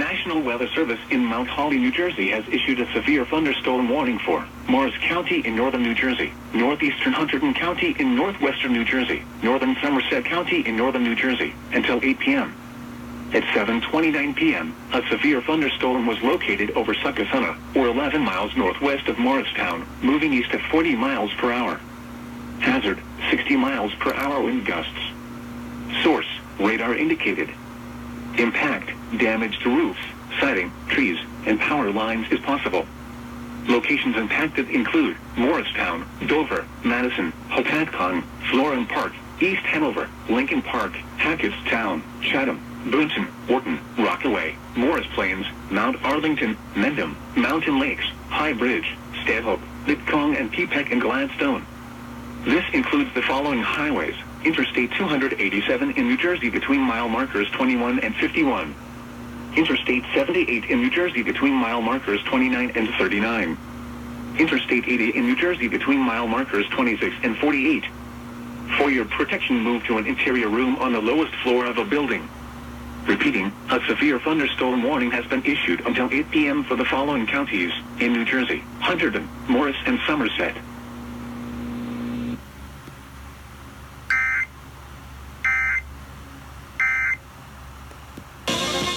National Weather Service in Mount Holly, New Jersey has issued a severe thunderstorm warning for Morris County in northern New Jersey, northeastern Hunterdon County in northwestern New Jersey, northern Somerset County in northern New Jersey, until 8 p.m. At 7:29 p.m., a severe thunderstorm was located over Succothana, or 11 miles northwest of Morristown, moving east at 40 miles per hour. Hazard, 60 miles per hour wind gusts. Source, radar indicated. Impact, damage to roofs, siding, trees, and power lines is possible. Locations impacted include Morristown, Dover, Madison, Hopatcong, Florin Park, East Hanover, Lincoln Park, Hackettstown, Chatham, Boonton, Wharton, Rockaway, Morris Plains, Mount Arlington, Mendham, Mountain Lakes, High Bridge, Stanhope, Litcong, and Peapack and Gladstone. This includes the following highways: Interstate 287 in New Jersey between mile markers 21 and 51. Interstate 78 in New Jersey between mile markers 29 and 39. Interstate 80 in New Jersey between mile markers 26 and 48. For your protection, move to an interior room on the lowest floor of a building. Repeating, a severe thunderstorm warning has been issued until 8 p.m. for the following counties in New Jersey: Hunterdon, Morris, and Somerset.